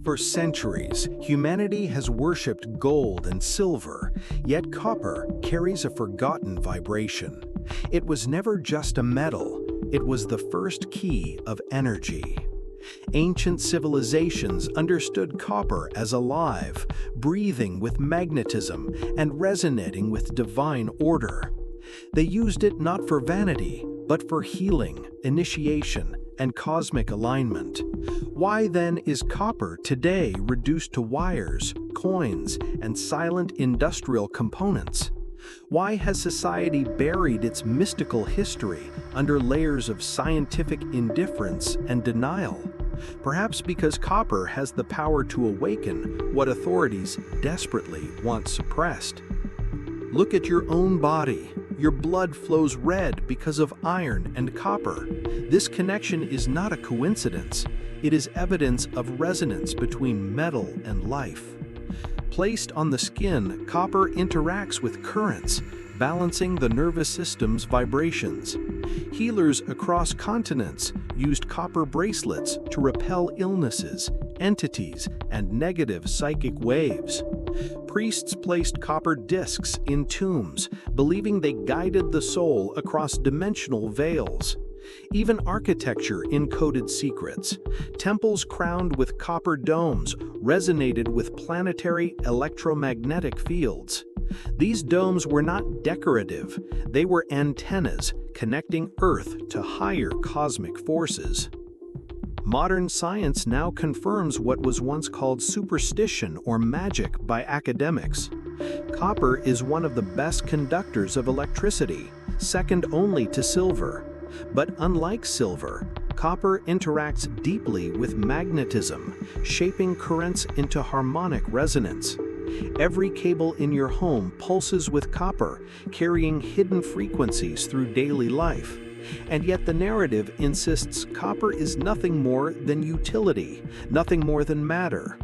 For centuries, humanity has worshipped gold and silver, yet copper carries a forgotten vibration. It was never just a metal, it was the first key of energy. Ancient civilizations understood copper as alive, breathing with magnetism and resonating with divine order. They used it not for vanity, but for healing, initiation, and cosmic alignment. Why then is copper today reduced to wires, coins, and silent industrial components? Why has society buried its mystical history under layers of scientific indifference and denial? Perhaps because copper has the power to awaken what authorities desperately want suppressed. Look at your own body. Your blood flows red because of iron and copper. This connection is not a coincidence. It is evidence of resonance between metal and life. Placed on the skin, copper interacts with currents, balancing the nervous system's vibrations. Healers across continents used copper bracelets to repel illnesses, entities, and negative psychic waves. Priests placed copper discs in tombs, believing they guided the soul across dimensional veils. Even architecture encoded secrets. Temples crowned with copper domes resonated with planetary electromagnetic fields. These domes were not decorative, they were antennas connecting Earth to higher cosmic forces. Modern science now confirms what was once called superstition or magic by academics. Copper is one of the best conductors of electricity, second only to silver. But unlike silver, copper interacts deeply with magnetism, shaping currents into harmonic resonance. Every cable in your home pulses with copper, carrying hidden frequencies through daily life. And yet the narrative insists copper is nothing more than utility, nothing more than matter.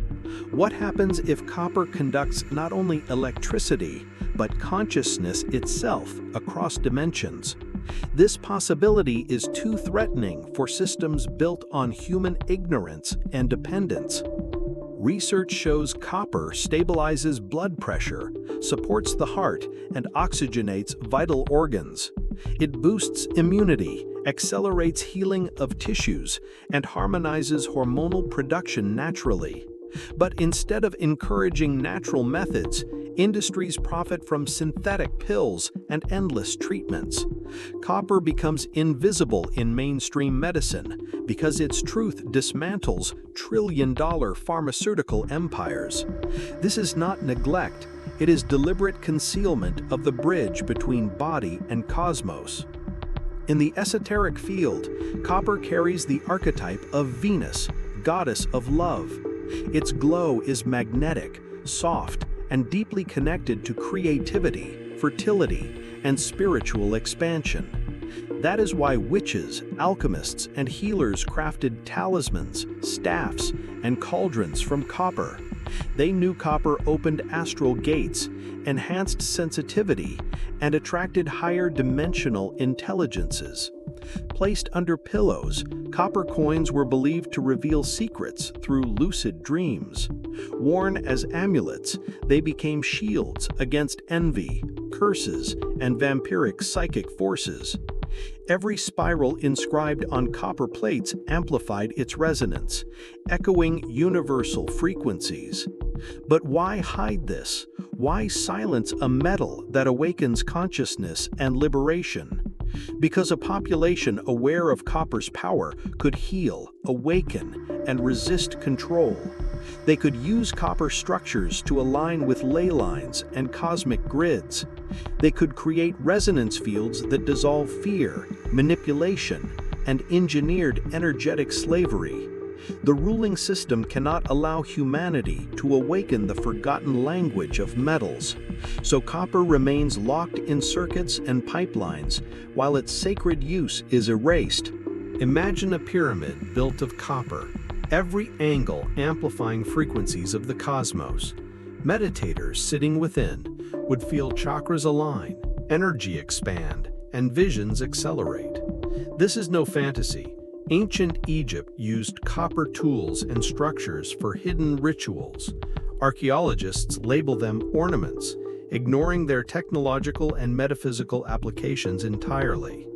What happens if copper conducts not only electricity, but consciousness itself across dimensions? This possibility is too threatening for systems built on human ignorance and dependence. Research shows copper stabilizes blood pressure, supports the heart, and oxygenates vital organs. It boosts immunity, accelerates healing of tissues, and harmonizes hormonal production naturally. But instead of encouraging natural methods, industries profit from synthetic pills and endless treatments. Copper becomes invisible in mainstream medicine because its truth dismantles trillion-dollar pharmaceutical empires. This is not neglect, it is deliberate concealment of the bridge between body and cosmos. In the esoteric field, copper carries the archetype of Venus, goddess of love. Its glow is magnetic, soft, and deeply connected to creativity, fertility, and spiritual expansion. That is why witches, alchemists, and healers crafted talismans, staffs, and cauldrons from copper. They knew copper opened astral gates, enhanced sensitivity, and attracted higher dimensional intelligences. Placed under pillows, copper coins were believed to reveal secrets through lucid dreams. Worn as amulets, they became shields against envy, curses, and vampiric psychic forces. Every spiral inscribed on copper plates amplified its resonance, echoing universal frequencies. But why hide this? Why silence a metal that awakens consciousness and liberation? Because a population aware of copper's power could heal, awaken, and resist control. They could use copper structures to align with ley lines and cosmic grids. They could create resonance fields that dissolve fear, manipulation, and engineered energetic slavery. The ruling system cannot allow humanity to awaken the forgotten language of metals, so copper remains locked in circuits and pipelines while its sacred use is erased. Imagine a pyramid built of copper, every angle amplifying frequencies of the cosmos. Meditators sitting within would feel chakras align, energy expand, and visions accelerate. This is no fantasy. Ancient Egypt used copper tools and structures for hidden rituals. Archaeologists label them ornaments, ignoring their technological and metaphysical applications entirely.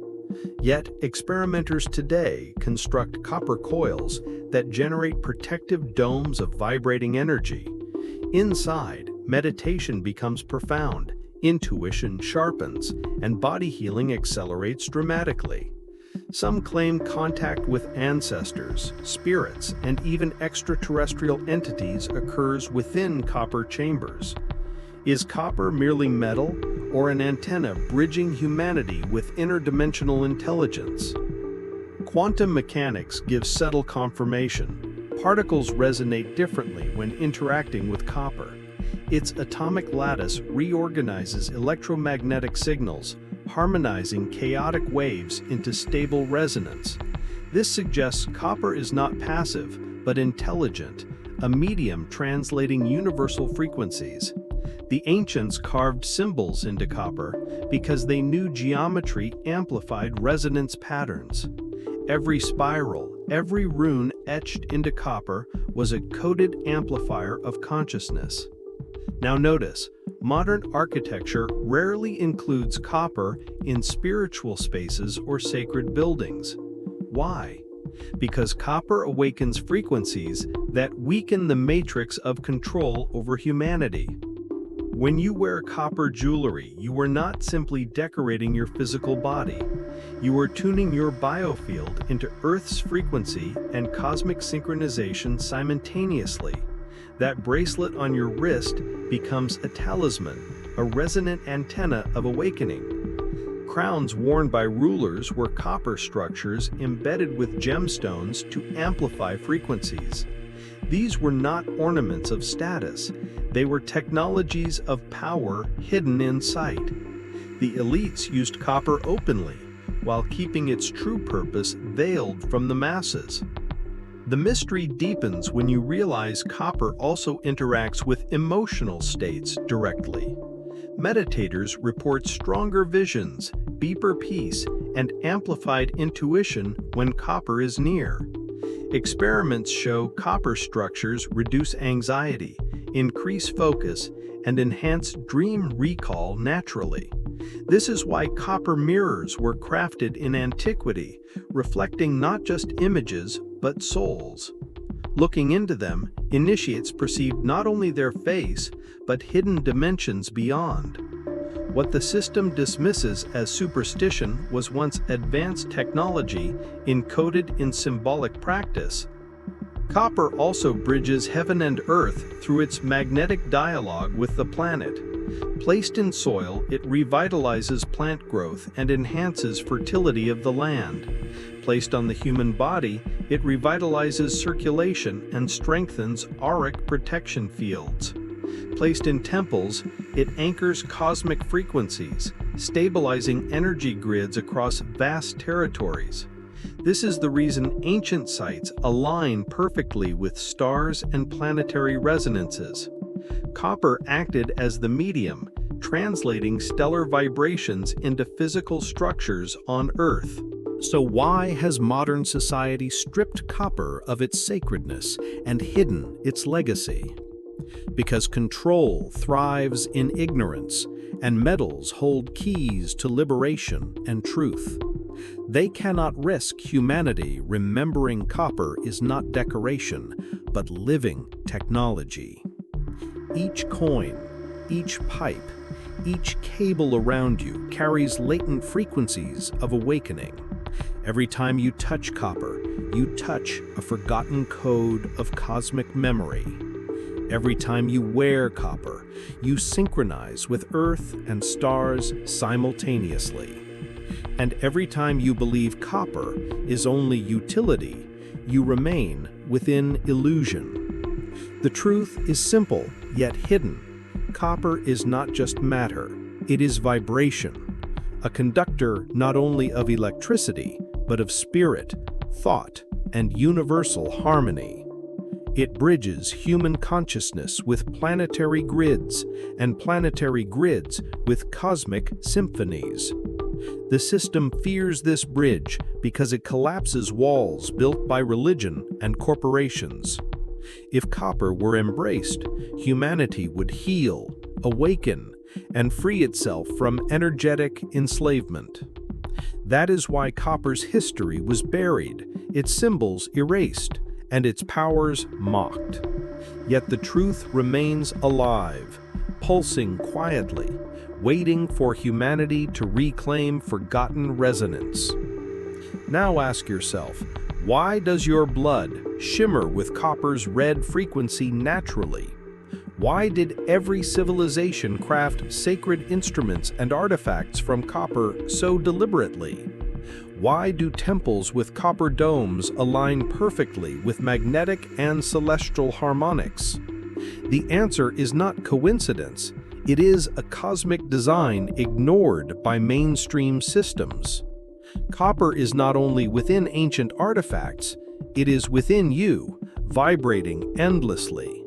Yet, experimenters today construct copper coils that generate protective domes of vibrating energy. Inside, meditation becomes profound, intuition sharpens, and body healing accelerates dramatically. Some claim contact with ancestors, spirits, and even extraterrestrial entities occurs within copper chambers. Is copper merely metal, or an antenna bridging humanity with interdimensional intelligence? Quantum mechanics gives subtle confirmation. Particles resonate differently when interacting with copper. Its atomic lattice reorganizes electromagnetic signals, harmonizing chaotic waves into stable resonance. This suggests copper is not passive, but intelligent, a medium translating universal frequencies. The ancients carved symbols into copper because they knew geometry amplified resonance patterns. Every spiral, every rune etched into copper was a coded amplifier of consciousness. Now notice, modern architecture rarely includes copper in spiritual spaces or sacred buildings. Why? Because copper awakens frequencies that weaken the matrix of control over humanity. When you wear copper jewelry, you are not simply decorating your physical body. You are tuning your biofield into Earth's frequency and cosmic synchronization simultaneously. That bracelet on your wrist becomes a talisman, a resonant antenna of awakening. Crowns worn by rulers were copper structures embedded with gemstones to amplify frequencies. These were not ornaments of status, they were technologies of power hidden in sight. The elites used copper openly, while keeping its true purpose veiled from the masses. The mystery deepens when you realize copper also interacts with emotional states directly. Meditators report stronger visions, deeper peace, and amplified intuition when copper is near. Experiments show copper structures reduce anxiety, increase focus, and enhance dream recall naturally. This is why copper mirrors were crafted in antiquity, reflecting not just images, but souls. Looking into them, initiates perceived not only their face, but hidden dimensions beyond. What the system dismisses as superstition was once advanced technology encoded in symbolic practice. Copper also bridges heaven and earth through its magnetic dialogue with the planet. Placed in soil, it revitalizes plant growth and enhances fertility of the land. Placed on the human body, it revitalizes circulation and strengthens auric protection fields. Placed in temples, it anchors cosmic frequencies, stabilizing energy grids across vast territories. This is the reason ancient sites align perfectly with stars and planetary resonances. Copper acted as the medium, translating stellar vibrations into physical structures on Earth. So why has modern society stripped copper of its sacredness and hidden its legacy? Because control thrives in ignorance, and metals hold keys to liberation and truth. They cannot risk humanity remembering copper is not decoration, but living technology. Each coin, each pipe, each cable around you carries latent frequencies of awakening. Every time you touch copper, you touch a forgotten code of cosmic memory. Every time you wear copper, you synchronize with Earth and stars simultaneously. And every time you believe copper is only utility, you remain within illusion. The truth is simple, yet hidden. Copper is not just matter, it is vibration, a conductor not only of electricity, but of spirit, thought, and universal harmony. It bridges human consciousness with planetary grids, and planetary grids with cosmic symphonies. The system fears this bridge because it collapses walls built by religion and corporations. If copper were embraced, humanity would heal, awaken, and free itself from energetic enslavement. That is why copper's history was buried, its symbols erased, and its powers mocked. Yet the truth remains alive, pulsing quietly, waiting for humanity to reclaim forgotten resonance. Now ask yourself, why does your blood shimmer with copper's red frequency naturally? Why did every civilization craft sacred instruments and artifacts from copper so deliberately? Why do temples with copper domes align perfectly with magnetic and celestial harmonics? The answer is not coincidence. It is a cosmic design ignored by mainstream systems. Copper is not only within ancient artifacts, it is within you, vibrating endlessly.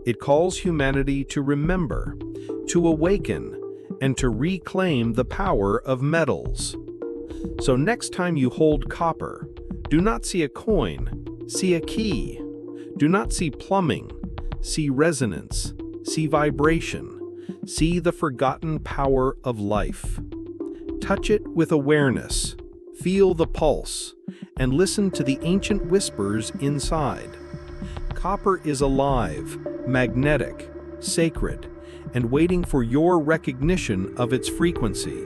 It calls humanity to remember, to awaken, and to reclaim the power of metals. So next time you hold copper, do not see a coin, see a key. Do not see plumbing, see resonance, see vibration. See the forgotten power of life. Touch it with awareness, feel the pulse, and listen to the ancient whispers inside. Copper is alive, magnetic, sacred, and waiting for your recognition of its frequency.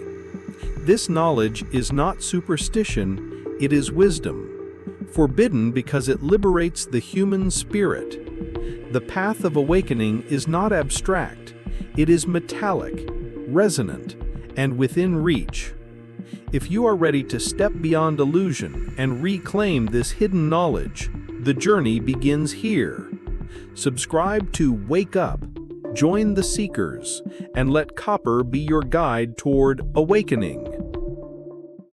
This knowledge is not superstition, it is wisdom, forbidden because it liberates the human spirit. The path of awakening is not abstract. It is metallic, resonant, and within reach. If you are ready to step beyond illusion and reclaim this hidden knowledge, the journey begins here. Subscribe to Wake Up, join the Seekers, and let copper be your guide toward awakening.